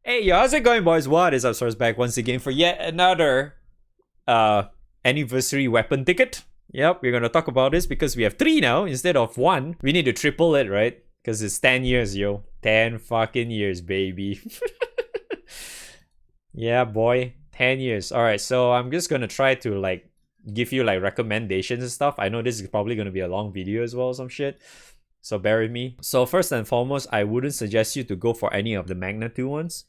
Hey, yo, how's it going, boys? What is up, Source back once again for yet another uh anniversary weapon ticket. Yep, we're gonna talk about this because we have three now instead of one. We need to triple it, right? Because it's 10 years, yo. 10 fucking years, baby. Yeah, boy. 10 years. Alright, so I'm just gonna try to give you recommendations and stuff. I know this is probably gonna be a long video as well, some shit. So bear with me. So first and foremost, I wouldn't suggest you to go for any of the Magna 2 ones.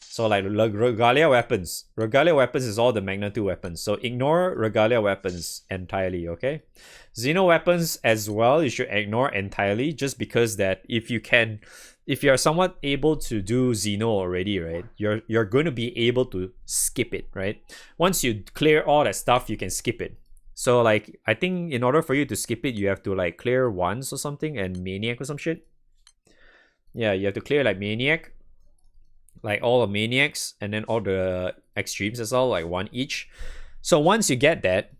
So Regalia weapons. Regalia weapons is all the Magna 2 weapons. So ignore Regalia weapons entirely, okay? Xeno weapons as well, you should ignore entirely just because that if you're somewhat able to do Xeno already, right? You're going to be able to skip it, right? Once you clear all that stuff, you can skip it. So I think in order for you to skip it, you have to clear once or something and Maniac or some shit. Yeah, you have to clear Maniac, all the Maniacs, and then all the extremes as well, one each. So once you get that,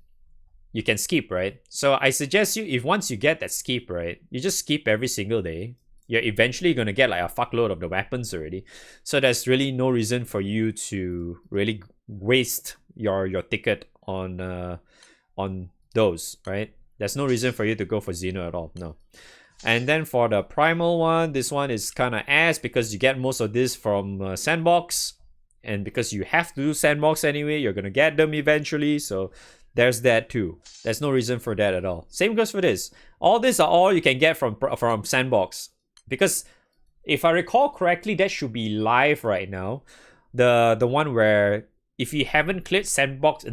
you can skip, right? So I suggest you, if once you get that skip, right, you just skip every single day. You're eventually gonna get a fuckload of the weapons already. So there's really no reason for you to really waste your ticket on those, right? There's no reason for you to go for Xeno at all, no. And then for the Primal one, this one is kind of ass because you get most of this from Sandbox. And because you have to do Sandbox anyway, you're going to get them eventually. So there's that too. There's no reason for that at all. Same goes for this. All these are all you can get from Sandbox. Because if I recall correctly, that should be live right now. The one where if you haven't cleared Sandbox,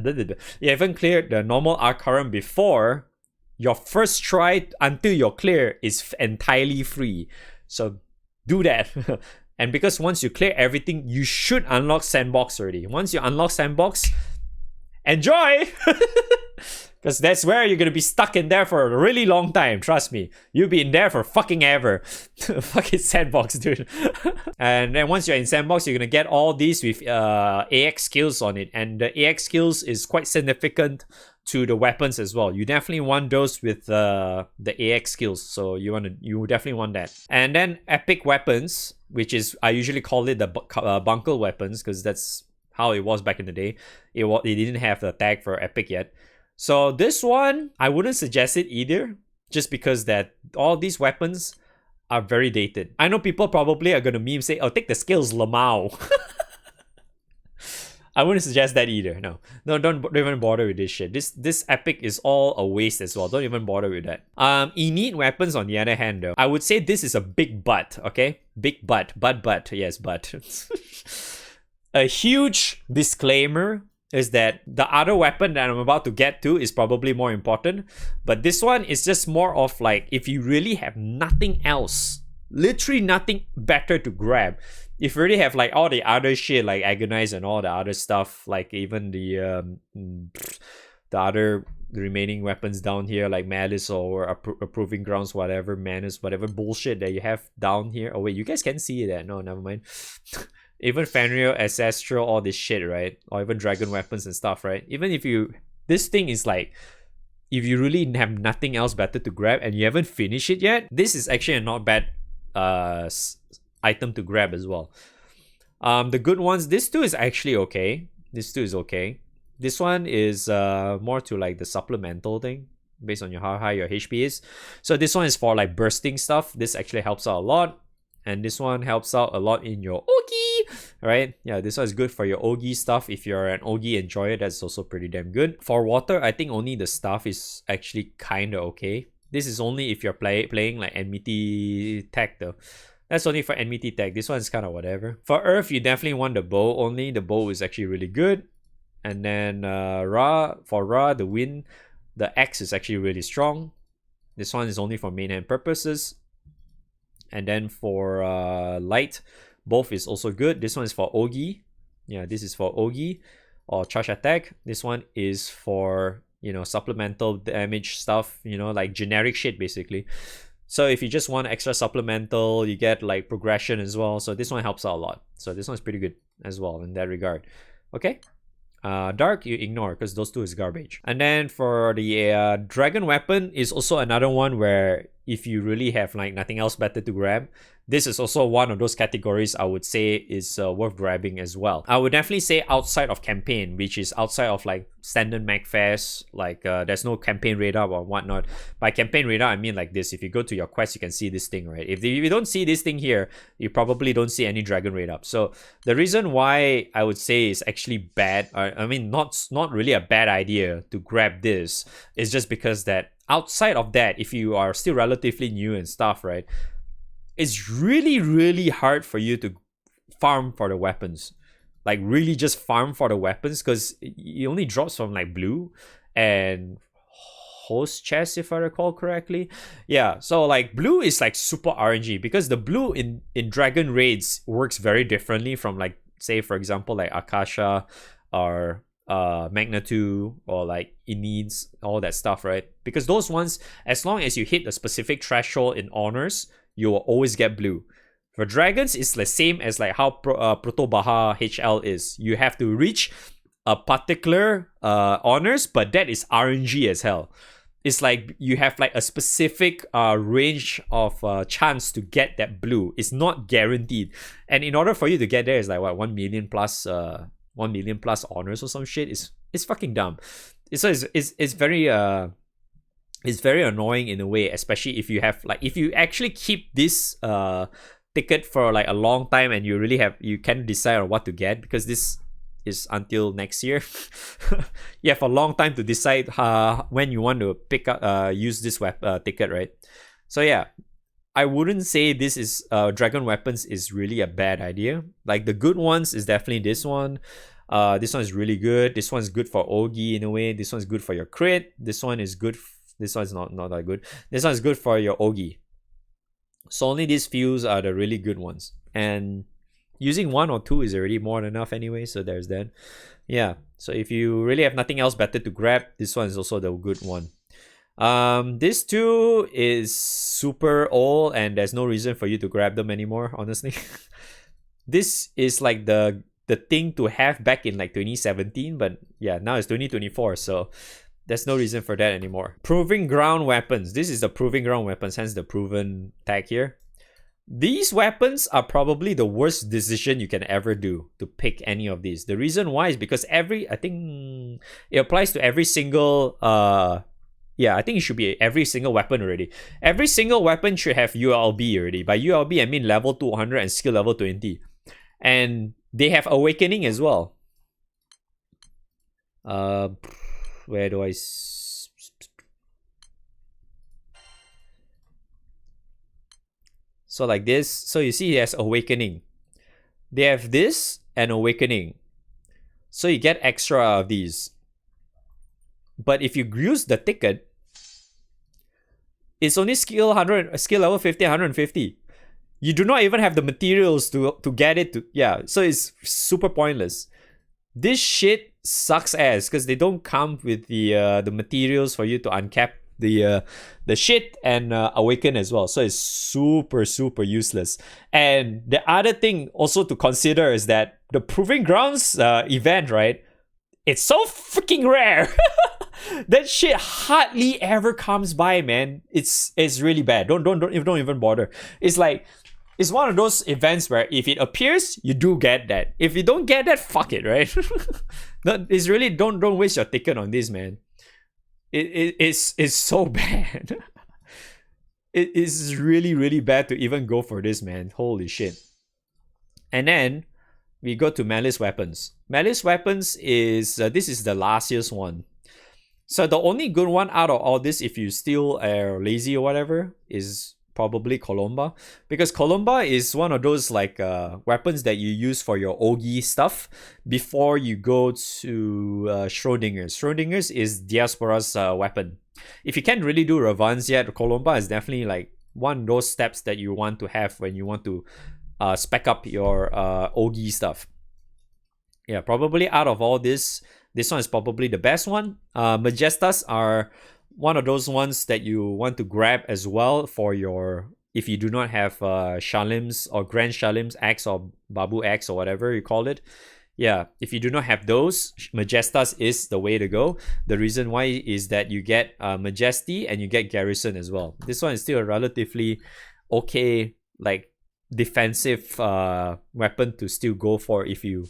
you haven't cleared the normal Arcarum before, your first try until you're clear is entirely free. So do that. And because once you clear everything, you should unlock Sandbox already. Once you unlock Sandbox, enjoy! Because that's where you're going to be stuck in there for a really long time. Trust me. You'll be in there for fucking ever. Fucking Sandbox, dude. And then once you're in Sandbox, you're going to get all these with AX skills on it. And the AX skills is quite significant to the weapons as well. You definitely want those with the AX skills. So you definitely want that. And then epic weapons, which is, I usually call it the bunkle weapons because that's how it was back in the day. It didn't have the tag for epic yet. So this one, I wouldn't suggest it either, just because that all these weapons are very dated. I know people probably are gonna meme say, "Oh, take the skills, Lamau." I wouldn't suggest that either. No, don't even bother with this shit. This epic is all a waste as well. Don't even bother with that. Ennead weapons on the other hand, though, I would say this is a big but. Okay, big but, yes, but. A huge disclaimer is that the other weapon that I'm about to get to is probably more important. But this one is just more of if you really have nothing else, literally nothing better to grab. If you already have all the other shit like Agonize and all the other stuff, even the remaining weapons down here like Malice or Approving Grounds, whatever, Menace, whatever bullshit that you have down here. Oh wait, you guys can see that. No, never mind. Even Fenrir, Ancestral, all this shit, right? Or even Dragon weapons and stuff, right? Even if this thing is if you really have nothing else better to grab and you haven't finished it yet, this is actually a not bad item to grab as well. The good ones, this too is actually okay. This too is okay. This one is more to the supplemental thing based on how high your HP is. So this one is for bursting stuff. This actually helps out a lot. And this one helps out a lot in your Ogi, right? Yeah, this one is good for your Ogi stuff. If you're an Ogi enjoyer, that's also pretty damn good. For water, I think only the staff is actually kind of okay. This is only if you're playing enmity tech though. That's only for enmity tech. This one is kind of whatever. For earth, you definitely want the bow only. The bow is actually really good. And then for Ra, the wind, the axe is actually really strong. This one is only for main hand purposes. And then for light, both is also good. This one is for Ogi. Yeah, this is for Ogi or charge attack. This one is for, supplemental damage stuff, generic shit basically. So if you just want extra supplemental, you get progression as well. So this one helps out a lot. So this one is pretty good as well in that regard. Okay. Dark, you ignore because those two is garbage. And then for the dragon weapon is also another one where if you really have nothing else better to grab, this is also one of those categories I would say is worth grabbing as well. I would definitely say outside of campaign, which is outside of like standard MagFest, like there's no campaign radar or whatnot. By campaign radar, I mean like this. If you go to your quest, you can see this thing, right? If you don't see this thing here, you probably don't see any dragon raid up. So the reason why I would say is actually bad, I mean not really a bad idea to grab this, is just because that outside of that, if you are still relatively new and stuff, right? It's really, really hard for you to farm for the weapons. Like, really just farm for the weapons, because it only drops from, like, blue and host chest, if I recall correctly. Yeah, so, like, blue is, like, super RNG, because the blue in Dragon Raids works very differently from, like, say, for example, like, Akasha or Magna 2 or, like, enneads, all that stuff, right? Because those ones, as long as you hit a specific threshold in honors, you will always get blue. For dragons, it's the same as like how Proto Baha HL is. You have to reach a particular honors, but that is RNG as hell. It's like you have like a specific range of chance to get that blue. It's not guaranteed. And in order for you to get there, it's like what, 1 million plus 1 million plus honors or some shit. It's fucking dumb. It's very it's very annoying in a way, especially if you have like, if you actually keep this ticket for like a long time and you can decide on what to get, because this is until next year. You have a long time to decide when you want to pick up use this ticket, right? So yeah, I wouldn't say this is dragon weapons is really a bad idea. Like, the good ones is definitely this one. This one is really good. This one's good for Ogi in a way. This one's good for your crit. This one is good. This one's not that good. This one is good for your Ogi. So only these few are the really good ones. And using 1 or 2 is already more than enough anyway. So there's that. Yeah. So if you really have nothing else better to grab, this one is also the good one. This 2 is super old and there's no reason for you to grab them anymore, honestly. This is like the thing to have back in like 2017, but yeah, now it's 2024, so there's no reason for that anymore. Proving ground weapons. This is the proving ground weapons, hence the proven tag here. These weapons are probably the worst decision you can ever do to pick any of these. The reason why is because I think it applies to every single yeah, I think it should be every single weapon already. Every single weapon should have ULB already. By ULB, I mean level 200 and skill level 20. And they have awakening as well. Where do I... So like this. So you see there's awakening. They have this and awakening. So you get extra of these. But if you use the ticket, it's only skill level 50, 150. You do not even have the materials to get it to... Yeah, so it's super pointless. This shit sucks ass because they don't come with the materials for you to uncap the shit and awaken as well. So it's super, super useless. And the other thing also to consider is that the Proving Grounds event, right? It's so freaking rare. That shit hardly ever comes by, man. It's really bad. Don't even bother. It's like, it's one of those events where if it appears, you do get that. If you don't get that, fuck it, right? It's really, don't waste your ticket on this, man. It's so bad. It is really, really bad to even go for this, man. Holy shit. And then we go to Malice Weapons. Malice Weapons is, this is the last year's one. So the only good one out of all this, if you still are lazy or whatever, is probably Columba, because Columba is one of those like weapons that you use for your Ogi stuff before you go to Schrodinger's. Schrodinger's is Diaspora's weapon. If you can't really do Ravans yet, Columba is definitely like one of those steps that you want to have when you want to spec up your Ogi stuff. Yeah, probably out of all this one is probably the best one. Majestas are one of those ones that you want to grab as well for your, if you do not have Shalims or Grand Shalims Axe or Babu Axe or whatever you call it. Yeah, if you do not have those, Majestas is the way to go. The reason why is that you get Majesty and you get Garrison as well. This one is still a relatively okay, like defensive weapon to still go for if you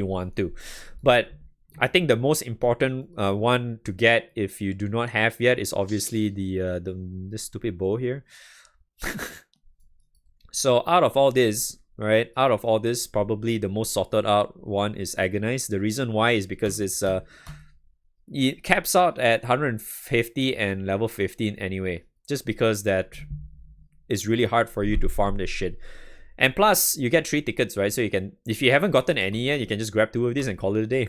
want to. But I think the most important one to get if you do not have yet is obviously the stupid bow here. So out of all this, right? Out of all this, probably the most sorted out one is Agonize. The reason why is because it caps out at 150 and level 15 anyway. Just because that is really hard for you to farm this shit. And plus, you get 3 tickets, right? So you can, if you haven't gotten any yet, you can just grab 2 of these and call it a day.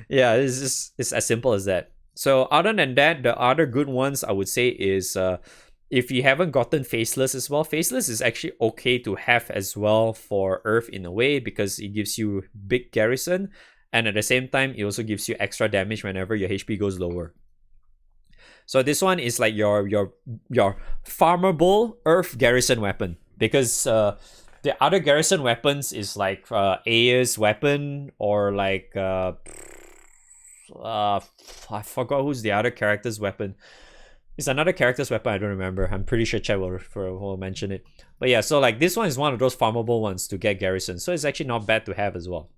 Yeah, it's as simple as that. So other than that, the other good ones I would say is if you haven't gotten Faceless as well, Faceless is actually okay to have as well for Earth in a way because it gives you big garrison, and at the same time, it also gives you extra damage whenever your HP goes lower. So this one is like your farmable Earth garrison weapon, because the other garrison weapons is like Aya's weapon, or like I forgot who's the other character's weapon. It's another character's weapon, I don't remember. I'm pretty sure Chet will mention it. But yeah, so like this one is one of those farmable ones to get garrison, so it's actually not bad to have as well.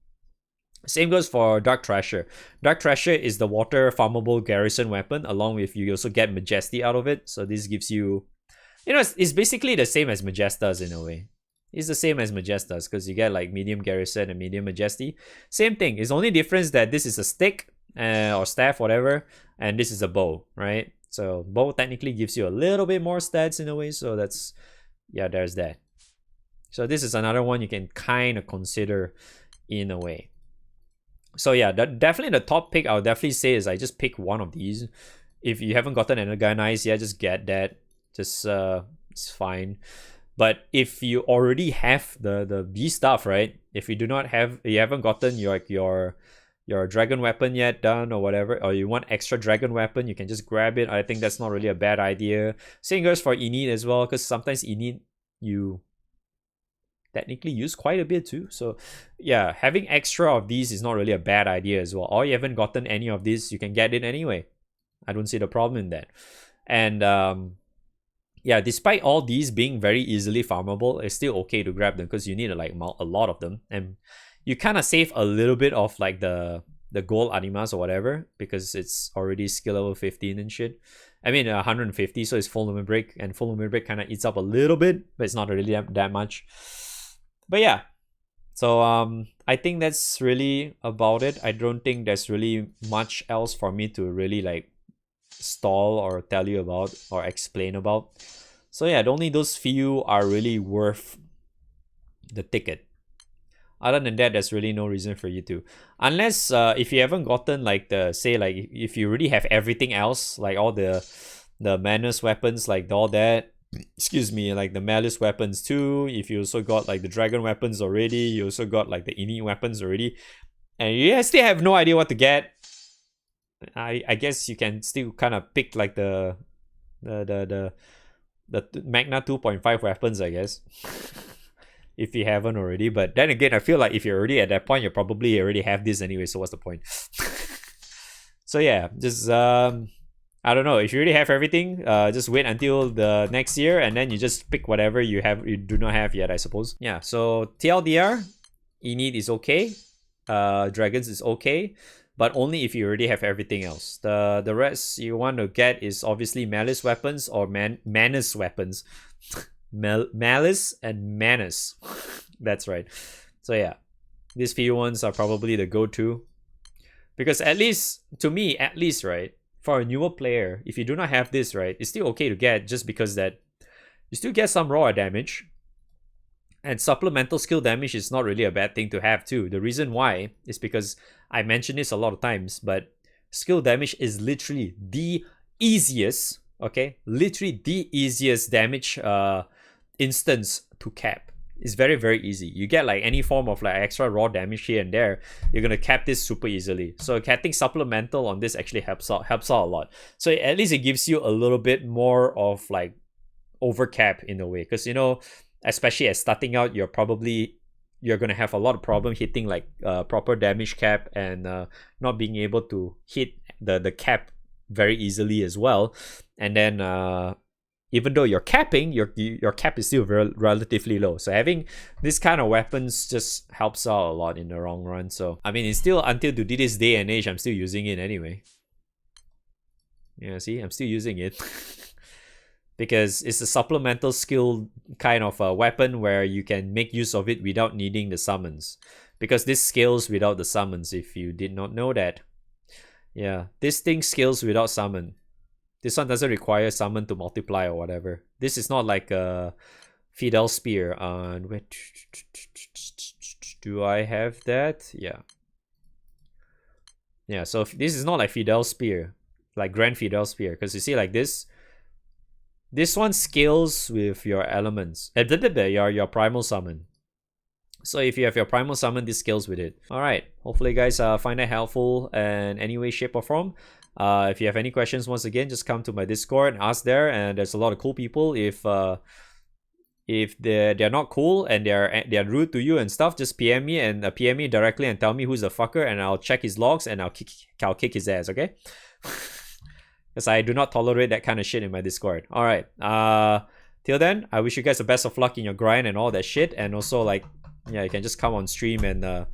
Same goes for Dark Thrasher. Dark Thrasher is the water farmable garrison weapon, along with you also get Majesty out of it. So this gives you, it's basically the same as Majestas in a way. It's the same as Majestas because you get like medium garrison and medium Majesty. Same thing. It's only difference that this is a stick or staff, whatever, and this is a bow, right? So bow technically gives you a little bit more stats in a way. So that's, yeah, there's that. So this is another one you can kind of consider in a way. So yeah, definitely the top pick I would definitely say is I just pick one of these. If you haven't gotten Pick Agonize, yeah, just get that. Just it's fine. But if you already have the B stuff, right? If you haven't gotten your dragon weapon yet done or whatever, or you want extra dragon weapon, you can just grab it. I think that's not really a bad idea. Same goes for ennead as well, because sometimes ennead you technically use quite a bit too. So yeah, having extra of these is not really a bad idea as well. Or you haven't gotten any of these, you can get it anyway. I don't see the problem in that. And yeah, despite all these being very easily farmable, it's still okay to grab them because you need like a lot of them, and you kind of save a little bit of like the gold animas or whatever because it's already skill level 15 and shit. I mean 150, so it's full limit break, and full limit break kind of eats up a little bit, but it's not really that much. But yeah, so I think that's really about it. I don't think there's really much else for me to really like stall or tell you about or explain about. So yeah, only those few are really worth the ticket. Other than that, there's really no reason for you to, unless if you haven't gotten like if you already have everything else, like all the menace weapons, like all that, excuse me, like the malice weapons too. If you also got like the dragon weapons already, you also got like the ennead weapons already, and you still have no idea what to get, I guess you can still kind of pick like the Magna 2.5 weapons, I guess. If you haven't already. But then again, I feel like if you're already at that point, you probably already have this anyway, so what's the point? So yeah, just I don't know, if you already have everything, just wait until the next year and then you just pick whatever you do not have yet, I suppose. Yeah, so TLDR, ennead is okay, dragons is okay, but only if you already have everything else. The rest you want to get is obviously malice weapons or menace weapons. Malice and menace. That's right. So yeah, these few ones are probably the go-to, because at least to me, right, for a newer player, if you do not have this, right, it's still okay to get, just because that you still get some raw damage, and supplemental skill damage is not really a bad thing to have too. The reason why is because I mentioned this a lot of times, but skill damage is literally the easiest, okay, literally the easiest damage instance to cap. It's very, very easy. You get like any form of like extra raw damage here and there, you're gonna cap this super easily. So getting supplemental on this actually helps out a lot. So at least it gives you a little bit more of like overcap in a way, because especially as starting out, you're gonna have a lot of problem hitting like proper damage cap, and not being able to hit the cap very easily as well. And then even though you're capping, your cap is still relatively low. So having this kind of weapons just helps out a lot in the long run. So I mean, it's still, until to this day and age, I'm still using it anyway. Yeah, see, I'm still using it. Because it's a supplemental skill kind of a weapon where you can make use of it without needing the summons. Because this scales without the summons, if you did not know that. Yeah, this thing scales without summon. This one doesn't require summon to multiply or whatever. This is not like a Fidel Spear. Wait, do I have that? Yeah. Yeah, so this is not like Fidel Spear, like Grand Fidel Spear, because you see like this one scales with your elements. Your primal summon. So if you have your primal summon, this scales with it. Alright, hopefully you guys find that helpful in any way, shape, or form. If you have any questions, once again, just come to my Discord and ask there. And there's a lot of cool people. If they're not cool and they're rude to you and stuff, just PM me and PM me directly and tell me who's the fucker, and I'll check his logs and I'll kick his ass. Okay? Because I do not tolerate that kind of shit in my Discord. Alright. Till then, I wish you guys the best of luck in your grind and all that shit. And also, like, yeah, you can just come on stream and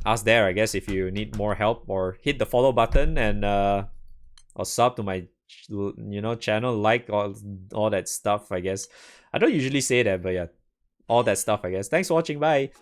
ask there, I guess, if you need more help, or hit the follow button and or sub to my channel, like all that stuff, I guess. I don't usually say that, but yeah, all that stuff, I guess. Thanks for watching. Bye.